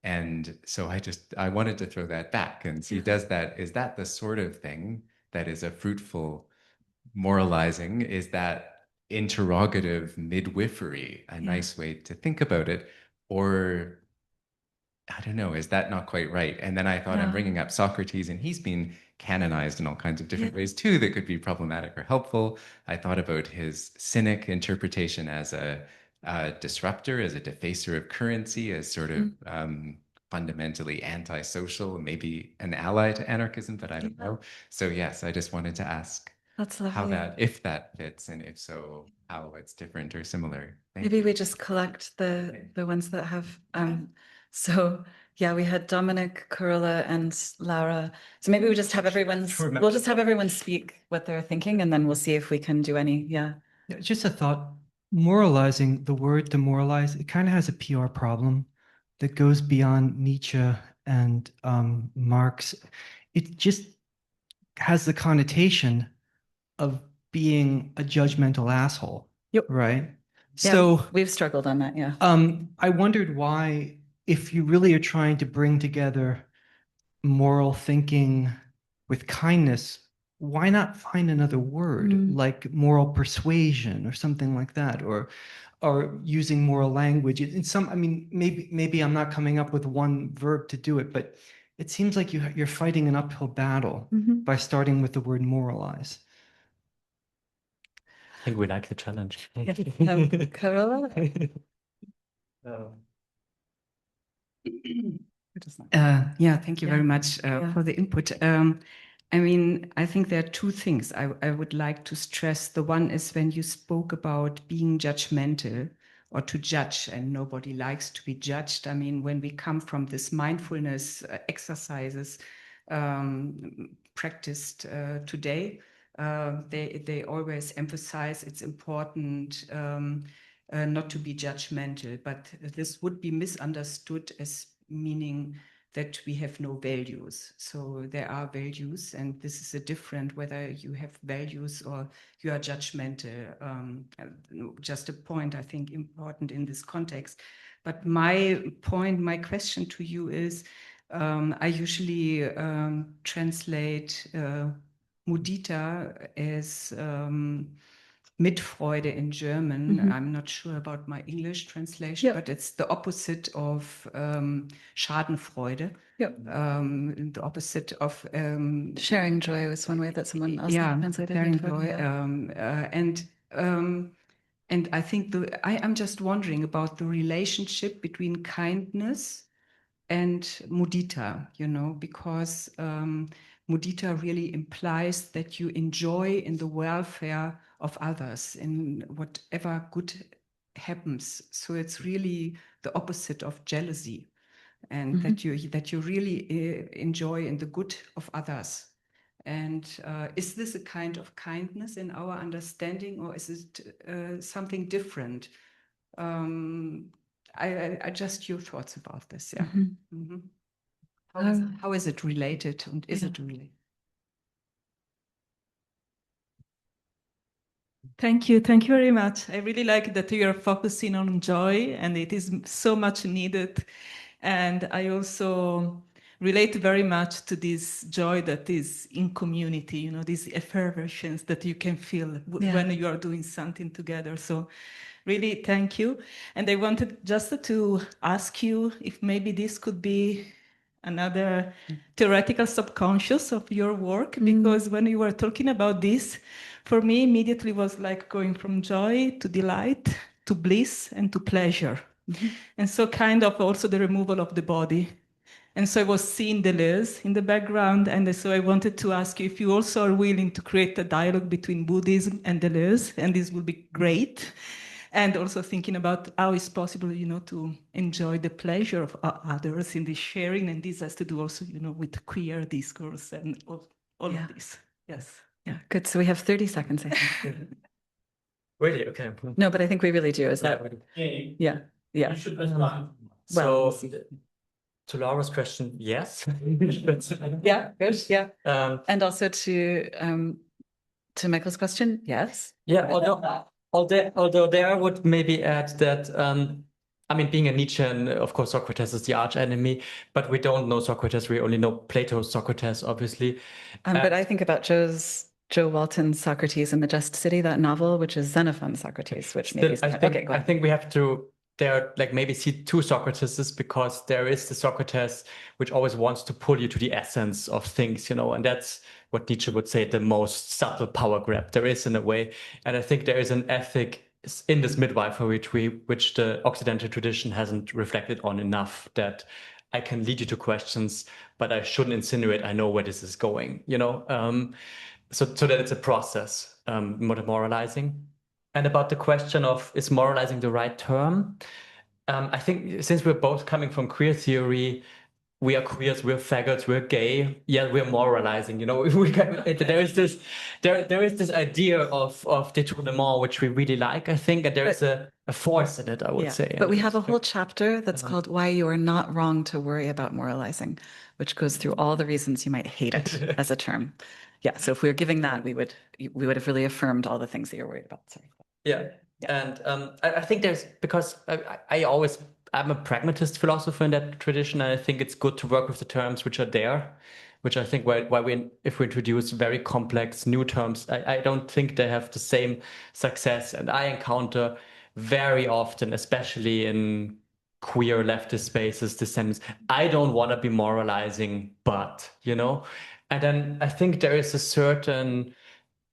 And so I wanted to throw that back and see, is that the sort of thing that is a fruitful moralizing? Is that interrogative midwifery a nice way to think about it? Or I don't know, is that not quite right? And then I thought, I'm bringing up Socrates, and he's been canonized in all kinds of different ways too that could be problematic or helpful. I thought about his cynic interpretation as a disruptor, as a defacer of currency, as sort of fundamentally antisocial, maybe an ally to anarchism, but I don't know. So yes, I just wanted to ask if that fits, and if so, how it's different or similar. Maybe we just collect the ones that have. So yeah, we had Dominic, Carola, and Laura. So maybe we just have we'll just have everyone speak what they're thinking, and then we'll see if we can do any. Yeah. Just a thought. Moralizing, the word demoralize, it kind of has a PR problem that goes beyond Nietzsche and Marx. It just has the connotation of being a judgmental asshole. Yep. Right. Yeah, so we've struggled on that. Yeah. I wondered why, if you really are trying to bring together moral thinking with kindness, why not find another word like moral persuasion or something like that, or using moral language in some, I mean, maybe I'm not coming up with one verb to do it, but it seems like you're fighting an uphill battle by starting with the word moralize. I think we like the challenge. Carola? Yeah, thank you very much for the input. I mean, I think there are two things I would like to stress. The one is when you spoke about being judgmental or to judge, and nobody likes to be judged. I mean, when we come from this mindfulness exercises practiced today, they always emphasize it's important not to be judgmental, but this would be misunderstood as meaning that we have no values. So there are values, and this is a different whether you have values or you are judgmental. Just a point I think important in this context. But my question to you is, I usually translate Mudita as Mitfreude in German. I'm not sure about my English translation, but it's the opposite of Schadenfreude. The opposite of sharing joy was one way that someone else translated sharing it. joy. And I think I'm just wondering about the relationship between kindness and mudita, because mudita really implies that you enjoy in the welfare of others, in whatever good happens. So it's really the opposite of jealousy, and that you really enjoy in the good of others. And is this a kind of kindness in our understanding, or is it something different? I just your thoughts about this. How is it related, and is it related? Thank you very much. I really like that you are focusing on joy, and it is so much needed. And I also relate very much to this joy that is in community, this effervescence that you can feel when you are doing something together. So really, thank you. And I wanted just to ask you if maybe this could be another theoretical subconscious of your work, because when you were talking about this, for me immediately was like going from joy to delight to bliss and to pleasure. And so kind of also the removal of the body. And so I was seeing Deleuze in the background. And so I wanted to ask you if you also are willing to create a dialogue between Buddhism and Deleuze, and this would be great. And also thinking about how it's possible, you know, to enjoy the pleasure of others in this sharing. And this has to do also, you know, with queer discourse and all of this. Yes. Yeah, good. So we have 30 seconds, I think. Really? Okay. No, but I think we really do. Is that? Yeah. Yeah. You should respond. Well, So to Laura's question, yes. yeah, good. Yeah. Um, And also to Michael's question, yes. Yeah, although there I would maybe add that, I mean, being a Nietzschean, of course, Socrates is the arch enemy, but we don't know Socrates. We only know Plato's Socrates, obviously. But I think about Joe Walton's Socrates in the Just City, that novel, which is Xenophon's Socrates, which maybe is, okay, go I ahead. think we have to there like maybe see two Socrateses, because there is the Socrates which always wants to pull you to the essence of things, you know, and that's what Nietzsche would say the most subtle power grab there is in a way. And I think there is an ethic in this midwifery which the Occidental tradition hasn't reflected on enough, that I can lead you to questions, but I shouldn't insinuate I know where this is going, you know. So that it's a process, moralizing. And about the question of, is moralizing the right term? I think since we're both coming from queer theory, we are queers, we're faggots, we're gay. Yeah, we're moralizing. You know, there is this idea of détournement which we really like, I think, and there is a force in it, I would say. But we have a whole chapter that's called "Why You Are Not Wrong to Worry About Moralizing," which goes through all the reasons you might hate it as a term. Yeah. So if we were giving that, we would have really affirmed all the things that you're worried about. Sorry. Yeah. And I think there's, because I'm a pragmatist philosopher in that tradition, and I think it's good to work with the terms which are there, which I think if we introduce very complex new terms, I don't think they have the same success. And I encounter very often, especially in queer leftist spaces, this sentence, I don't want to be moralizing, but, you know, and then I think there is a certain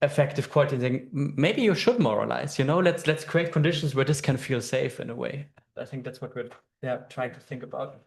affective quality thing. Maybe you should moralize, you know, let's create conditions where this can feel safe in a way. I think that's what we're trying to think about.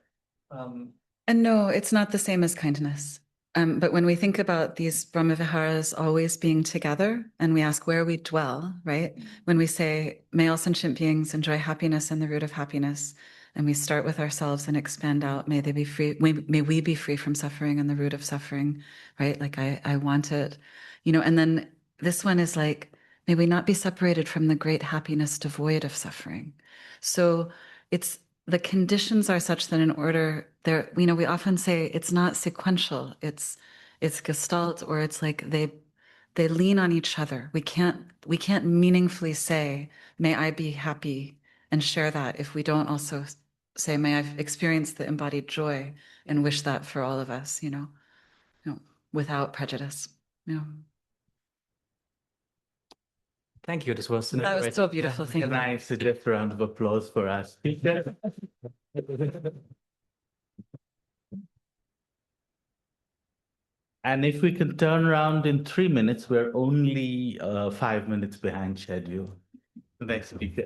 And no, it's not the same as kindness. But when we think about these Brahmaviharas always being together, and we ask where we dwell, right? When we say, may all sentient beings enjoy happiness and the root of happiness, and we start with ourselves and expand out, may they be free, may we be free from suffering and the root of suffering, right? Like I want it, you know, and then this one is like, may we not be separated from the great happiness devoid of suffering. So the conditions are such that in order there, you know, we often say it's not sequential, it's gestalt, or it's like they lean on each other. We can't meaningfully say, may I be happy and share that if we don't also say, may I experience the embodied joy and wish that for all of us, you know, without prejudice. You know. Thank you. That was so beautiful. Thank you. Can I suggest a round of applause for our speaker? And if we can turn around in 3 minutes, we're only 5 minutes behind schedule. The next speaker.